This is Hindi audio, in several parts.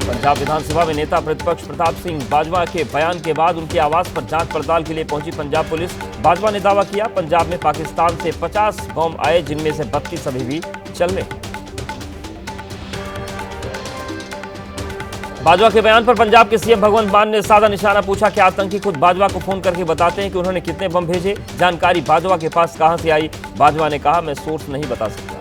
पंजाब विधानसभा में नेता प्रतिपक्ष प्रताप सिंह बाजवा के बयान के बाद उनके आवास पर जांच पड़ताल के लिए पहुंची पंजाब पुलिस। बाजवा ने दावा किया, पंजाब में पाकिस्तान से 50 बम आए, जिनमें से 32 अभी भी चल रहे। बाजवा के बयान पर पंजाब के सीएम भगवंत मान ने साधा निशाना पूछा कि आतंकी खुद बाजवा को फोन करके बताते हैं कि उन्होंने कितने बम भेजे, जानकारी बाजवा के पास कहां से आई। बाजवा ने कहा, मैं सोर्स नहीं बता सकता।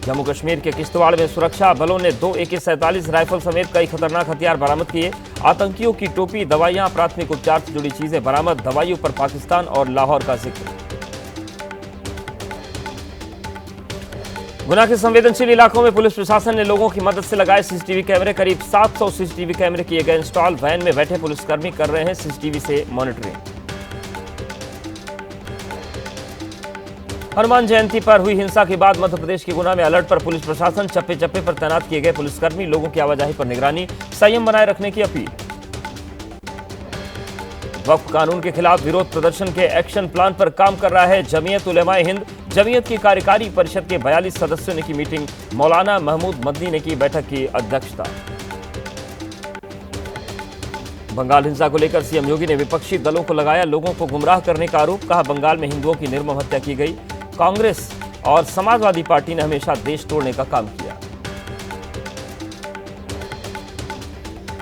जम्मू कश्मीर के किश्तवाड़ में सुरक्षा बलों ने 2 AK-47 राइफल समेत कई खतरनाक हथियार बरामद किए। आतंकियों की टोपी, दवाइयां, प्राथमिक उपचार से जुड़ी चीजें बरामद। दवाइयों पर पाकिस्तान और लाहौर का जिक्र। गुना के संवेदनशील इलाकों में पुलिस प्रशासन ने लोगों की मदद से लगाए सीसीटीवी कैमरे। करीब 700 सीसीटीवी कैमरे किए गए इंस्टॉल। वैन में बैठे पुलिसकर्मी कर रहे हैं सीसीटीवी से मॉनिटरिंग। हनुमान जयंती पर हुई हिंसा के बाद मध्य प्रदेश के गुना में अलर्ट पर पुलिस प्रशासन। चप्पे चप्पे पर तैनात किए गए पुलिसकर्मी। लोगों की आवाजाही पर निगरानी, संयम बनाए रखने की अपील। वक्फ कानून के खिलाफ विरोध प्रदर्शन के एक्शन प्लान पर काम कर रहा है जमीयत उलेमाए हिंद। जमीयत की कार्यकारी परिषद के 42 सदस्यों ने की मीटिंग। मौलाना महमूद मदनी ने की बैठक की अध्यक्षता। बंगाल हिंसा को लेकर सीएम योगी ने विपक्षी दलों को लगाया लोगों को गुमराह करने का आरोप। कहा, बंगाल में हिंदुओं की निर्मम हत्या की गई। कांग्रेस और समाजवादी पार्टी ने हमेशा देश तोड़ने का काम किया।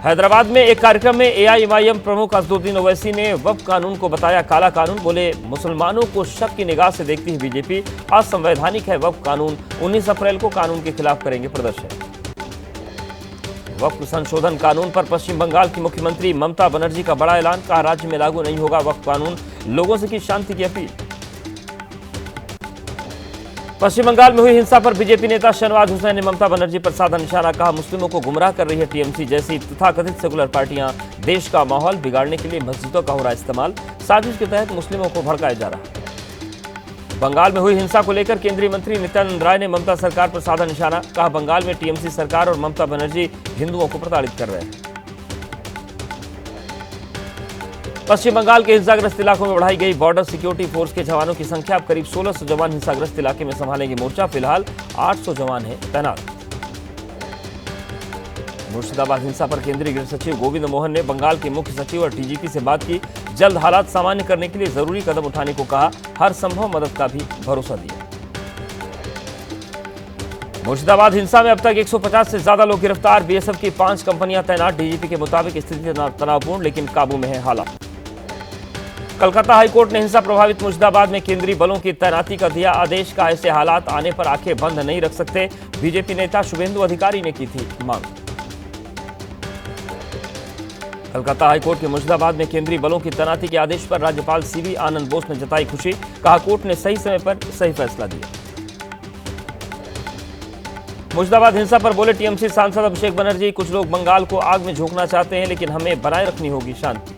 हैदराबाद में एक कार्यक्रम में AIMIM प्रमुख असदुद्दीन ओवैसी ने वक्फ कानून को बताया काला कानून। बोले, मुसलमानों को शक की निगाह से देखती है बीजेपी। असंवैधानिक है वक्फ कानून। 19 अप्रैल को कानून के खिलाफ करेंगे प्रदर्शन। वक्फ संशोधन कानून पर पश्चिम बंगाल की मुख्यमंत्री ममता बनर्जी का बड़ा ऐलान। कहा, राज्य में लागू नहीं होगा वक्फ कानून। लोगों से की शांति की अपील। पश्चिम बंगाल में हुई हिंसा पर बीजेपी नेता शहनवाज हुसैन ने ममता बनर्जी पर साधा निशाना। कहा, मुस्लिमों को गुमराह कर रही है टीएमसी जैसी तथाकथित सेकुलर पार्टियां। देश का माहौल बिगाड़ने के लिए मस्जिदों का हो रहा इस्तेमाल। साजिश के तहत मुस्लिमों को भड़काया जा रहा है। बंगाल में हुई हिंसा को लेकर केंद्रीय मंत्री नित्यानंद राय ने ममता सरकार पर साधा निशाना। कहा, बंगाल में टीएमसी सरकार और ममता बनर्जी हिंदुओं को प्रताड़ित कर रहे हैं। पश्चिम बंगाल के हिंसाग्रस्त इलाकों में बढ़ाई गई बॉर्डर सिक्योरिटी फोर्स के जवानों की संख्या। अब करीब 1600 जवान हिंसाग्रस्त इलाके में संभालेंगे मोर्चा। फिलहाल 800 जवान हैं तैनात। मुर्शिदाबाद हिंसा पर केंद्रीय गृह सचिव गोविंद मोहन ने बंगाल के मुख्य सचिव और डीजीपी से बात की। जल्द हालात सामान्य करने के लिए जरूरी कदम उठाने को कहा। हर संभव मदद का भी भरोसा दिया। मुर्शिदाबाद हिंसा में अब तक 150 से ज्यादा लोग गिरफ्तार। बीएसएफ की 5 कंपनियां तैनात। डीजीपी के मुताबिक स्थिति तनावपूर्ण लेकिन काबू में है हालात। कलकत्ता हाईकोर्ट ने हिंसा प्रभावित मुर्शिदाबाद में केंद्रीय बलों की तैनाती का दिया आदेश। का ऐसे हालात आने पर आंखें बंद नहीं रख सकते। बीजेपी नेता शुभेंदु अधिकारी ने की थी मांग। कलकत्ता हाईकोर्ट के मुर्शिदाबाद में केंद्रीय बलों की तैनाती के आदेश पर राज्यपाल सीवी आनंद बोस ने जताई खुशी। कहा, कोर्ट ने सही समय पर सही फैसला दिया। मुर्शिदाबाद हिंसा पर बोले टीएमसी सांसद अभिषेक बनर्जी, कुछ लोग बंगाल को आग में झोंकना चाहते हैं लेकिन हमें बनाए रखनी होगी शांति।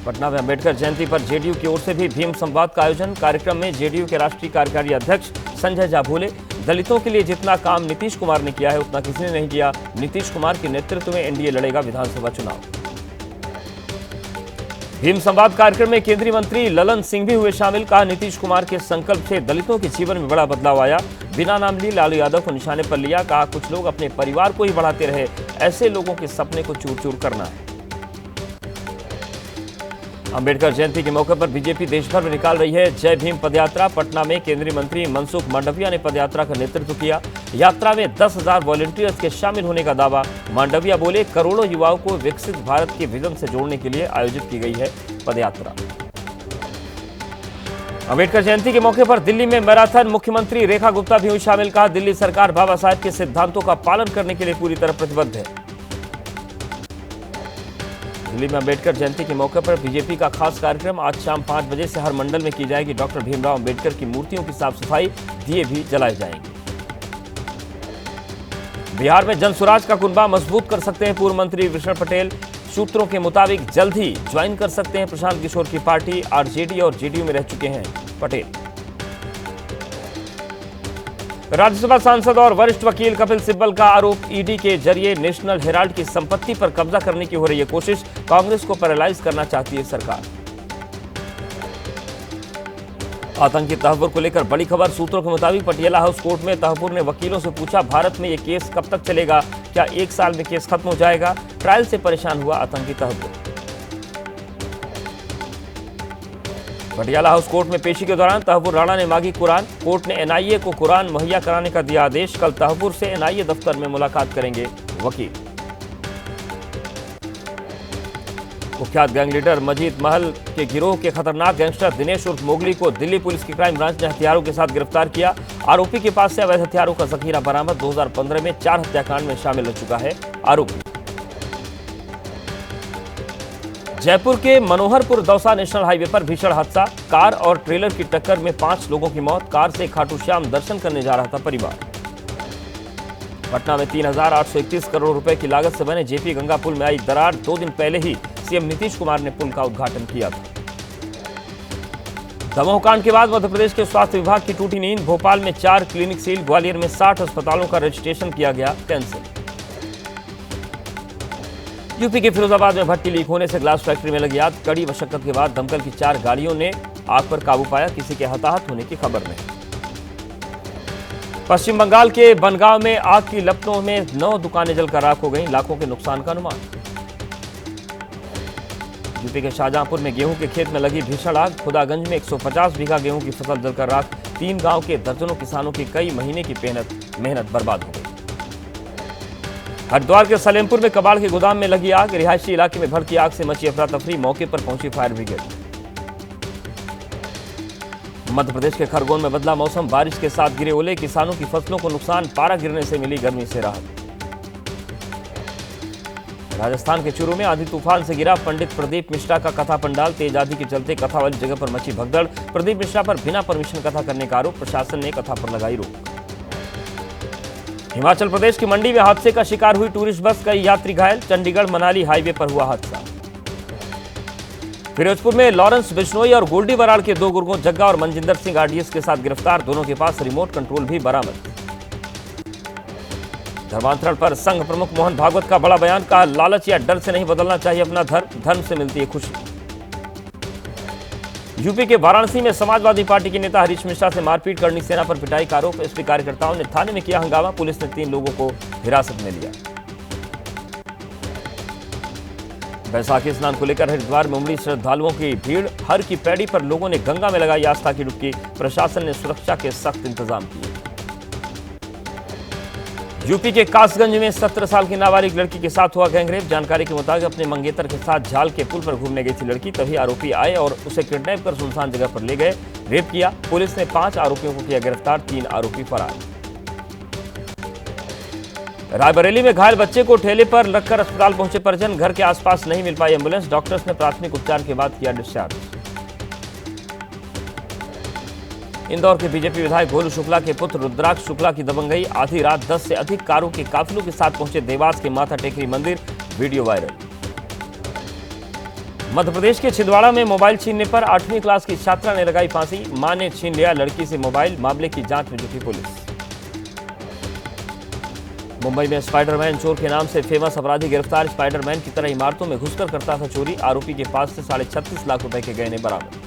पटना में अंबेडकर जयंती पर जेडीयू की ओर से भी भीम संवाद का आयोजन। कार्यक्रम में जेडीयू के राष्ट्रीय कार्यकारी अध्यक्ष संजय झा बोले, दलितों के लिए जितना काम नीतीश कुमार ने किया है उतना किसी ने नहीं किया। नीतीश कुमार के नेतृत्व में एनडीए लड़ेगा विधानसभा चुनाव। भीम संवाद कार्यक्रम में केंद्रीय मंत्री ललन सिंह भी हुए शामिल। कहा, नीतीश कुमार के संकल्प से दलितों के जीवन में बड़ा बदलाव आया। बिना नाम लिए लालू यादव को निशाने पर लिया। कहा, कुछ लोग अपने परिवार को ही बढ़ाते रहे, ऐसे लोगों के सपने को चूर चूर करना है। अंबेडकर जयंती के मौके पर बीजेपी देश भर में निकाल रही है जय भीम पदयात्रा। पटना में केंद्रीय मंत्री मनसुख मांडविया ने पदयात्रा का नेतृत्व किया। यात्रा में 10,000 वॉलंटियर्स के शामिल होने का दावा। मांडविया बोले, करोड़ों युवाओं को विकसित भारत के विजन से जोड़ने के लिए आयोजित की गई है पदयात्रा। अंबेडकर जयंती के मौके पर दिल्ली में मैराथन। मुख्यमंत्री रेखा गुप्ता भी हुई शामिल। कहा, दिल्ली सरकार बाबा साहेब के सिद्धांतों का पालन करने के लिए पूरी तरह प्रतिबद्ध है। दिल्ली में अंबेडकर जयंती के मौके पर बीजेपी का खास कार्यक्रम। आज शाम 5 बजे से हर मंडल में की जाएगी डॉक्टर भीमराव अंबेडकर की मूर्तियों की साफ सफाई। दिए भी जलाए जाएंगे। बिहार में जनसुराज का कुनबा मजबूत कर सकते हैं पूर्व मंत्री विष्णु पटेल। सूत्रों के मुताबिक जल्द ही ज्वाइन कर सकते हैं प्रशांत किशोर की पार्टी। आरजेडी और जेडीयू में रह चुके हैं पटेल। राज्यसभा सांसद और वरिष्ठ वकील कपिल सिब्बल का आरोप, ईडी के जरिए नेशनल हेराल्ड की संपत्ति पर कब्जा करने की हो रही है कोशिश। कांग्रेस को पैरालाइज करना चाहती है सरकार। आतंकी तहव्वुर को लेकर बड़ी खबर। सूत्रों के मुताबिक पटियाला हाउस कोर्ट में तहव्वुर ने वकीलों से पूछा, भारत में ये केस कब तक चलेगा, क्या 1 साल में केस खत्म हो जाएगा? ट्रायल से परेशान हुआ आतंकी तहव्वुर। पटियाला हाउस कोर्ट में पेशी के दौरान तहव्वुर राणा ने मांगी कुरान। कोर्ट ने एनआईए को कुरान मुहैया कराने का दिया आदेश। कल तहव्वुर से एनआईए दफ्तर में मुलाकात करेंगे वकील। कुख्यात गैंग लीडर मजीद महल के गिरोह के खतरनाक गैंगस्टर दिनेश उर्फ मोगली को दिल्ली पुलिस की क्राइम ब्रांच ने हथियारों के साथ गिरफ्तार किया। आरोपी के पास से अवैध हथियारों का जखीरा बरामद। 2015 में 4 हत्याकांड में शामिल हो चुका है आरोपी। जयपुर के मनोहरपुर दौसा नेशनल हाईवे पर भीषण हादसा। कार और ट्रेलर की टक्कर में 5 लोगों की मौत। कार से खाटू श्याम दर्शन करने जा रहा था परिवार। पटना में 3,831 करोड़ रुपए की लागत से बने जेपी गंगा पुल में आई दरार। 2 दिन पहले ही सीएम नीतीश कुमार ने पुल का उद्घाटन किया था। दमोह कांड के बाद मध्य प्रदेश के स्वास्थ्य विभाग की टूटी नींद। भोपाल में 4 क्लिनिक सील। ग्वालियर में 60 अस्पतालों का रजिस्ट्रेशन किया गया कैंसिल। यूपी के फिरोजाबाद में भट्टी लीक होने से ग्लास फैक्ट्री में लगी आग। कड़ी मशक्कत के बाद दमकल की 4 गाड़ियों ने आग पर काबू पाया। किसी के हताहत होने की खबर नहीं। पश्चिम बंगाल के बनगांव में आग की लपटों में 9 दुकानें जलकर राख हो गईं। लाखों के नुकसान का अनुमान। यूपी के शाहजहांपुर में गेहूं के खेत में लगी भीषण आग। खुदागंज में 150 बीघा गेहूं की फसल जलकर राख। 3 गांव के दर्जनों किसानों की कई महीने की मेहनत बर्बाद हो गई। हरिद्वार के सलेमपुर में कबाड़ के गोदाम में लगी आग। रिहायशी इलाके में भड़की आग से मची अफरा तफरी। मौके पर पहुंची फायर ब्रिगेड। मध्य प्रदेश के खरगोन में बदला मौसम। बारिश के साथ गिरे ओले। किसानों की फसलों को नुकसान। पारा गिरने से मिली गर्मी से राहत। राजस्थान के चूरू में आंधी तूफान से गिरा पंडित प्रदीप मिश्रा का कथा पंडाल। तेज आंधी के चलते कथा वाली जगह पर मची भगदड़। प्रदीप मिश्रा पर बिना परमिशन कथा करने का आरोप। प्रशासन ने कथा पर लगाई रोक। हिमाचल प्रदेश की मंडी में हादसे का शिकार हुई टूरिस्ट बस। कई यात्री घायल। चंडीगढ़ मनाली हाईवे पर हुआ हादसा। फिरोजपुर में लॉरेंस बिश्नोई और गोल्डी बराड़ के 2 गुर्गों जग्गा और मनजिंदर सिंह आरडीएक्स के साथ गिरफ्तार। दोनों के पास रिमोट कंट्रोल भी बरामद। धर्मांतरण पर संघ प्रमुख मोहन भागवत का बड़ा बयान। कहा, लालच या डर से नहीं बदलना चाहिए अपना धर्म से मिलती है खुशी। यूपी के वाराणसी में समाजवादी पार्टी के नेता हरीश मिश्रा से मारपीट करनी, सेना पर पिटाई का आरोप। एसपी कार्यकर्ताओं ने थाने में किया हंगामा। पुलिस ने 3 लोगों को हिरासत में लिया। बैसाखी स्नान को लेकर हरिद्वार में उमड़ी श्रद्धालुओं की भीड़। हर की पैड़ी पर लोगों ने गंगा में लगाई आस्था की डुबकी। प्रशासन ने सुरक्षा के सख्त इंतजाम किए। यूपी के कासगंज में 17 साल की नाबालिग लड़की के साथ हुआ गैंगरेप। जानकारी के मुताबिक अपने मंगेतर के साथ झाल के पुल पर घूमने गई थी लड़की। तभी आरोपी आए और उसे किडनैप कर सुनसान जगह पर ले गए, रेप किया। पुलिस ने 5 आरोपियों को किया गिरफ्तार। 3 आरोपी फरार। रायबरेली में घायल बच्चे को ठेले पर रखकर अस्पताल पहुंचे परिजन। घर के आसपास नहीं मिल पाई एम्बुलेंस। डॉक्टर्स ने प्राथमिक उपचार के बाद किया डिस्चार्ज। इंदौर के बीजेपी विधायक भोलू शुक्ला के पुत्र रुद्राक्ष शुक्ला की दबंगई। आधी रात 10 से अधिक कारों के काफिलों के साथ पहुंचे देवास के माता टेकरी मंदिर। Video viral. मध्य प्रदेश के छिंदवाड़ा में मोबाइल छीनने पर 8वीं क्लास की छात्रा ने लगाई फांसी। मां ने छीन लिया लड़की से मोबाइल। मामले की जांच में जुटी पुलिस। मुंबई में स्पाइडरमैन चोर के नाम से फेमस अपराधी गिरफ्तार। स्पाइडरमैन की तरह इमारतों में घुसकर करता था चोरी। आरोपी के पास से 36.5 लाख रुपए के गहने बरामद।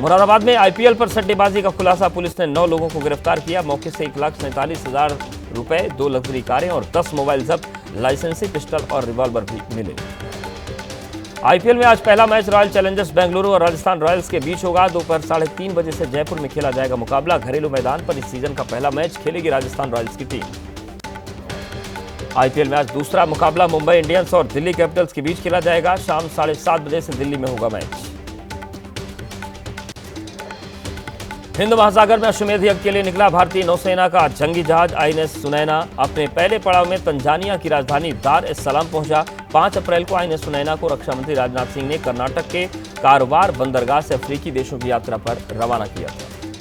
मुरादाबाद में आईपीएल पर सट्टेबाजी का खुलासा। पुलिस ने 9 लोगों को गिरफ्तार किया। मौके से 1,47,000 रुपए, 2 लग्जरी कारें और 10 मोबाइल जब्त। लाइसेंसी पिस्टल और रिवॉल्वर भी मिले। आईपीएल में आज पहला मैच रॉयल चैलेंजर्स बेंगलुरु और राजस्थान रॉयल्स के बीच होगा। दोपहर 3:30 बजे से जयपुर में खेला जाएगा मुकाबला। घरेलू मैदान पर इस सीजन का पहला मैच खेलेगी राजस्थान रॉयल्स की टीम। आईपीएल में आज दूसरा मुकाबला मुंबई इंडियंस और दिल्ली कैपिटल्स के बीच खेला जाएगा। शाम 7:30 बजे से दिल्ली में होगा मैच। हिंद महासागर में अश्वमेध यज्ञ के लिए निकला भारतीय नौसेना का जंगी जहाज आईएनएस सुनैना। अपने पहले पड़ाव में तंजानिया की राजधानी दार एस सलाम पहुंचा। 5 अप्रैल को आईएनएस सुनैना को रक्षा मंत्री राजनाथ सिंह ने कर्नाटक के कारवार बंदरगाह से अफ्रीकी देशों की यात्रा पर रवाना किया था।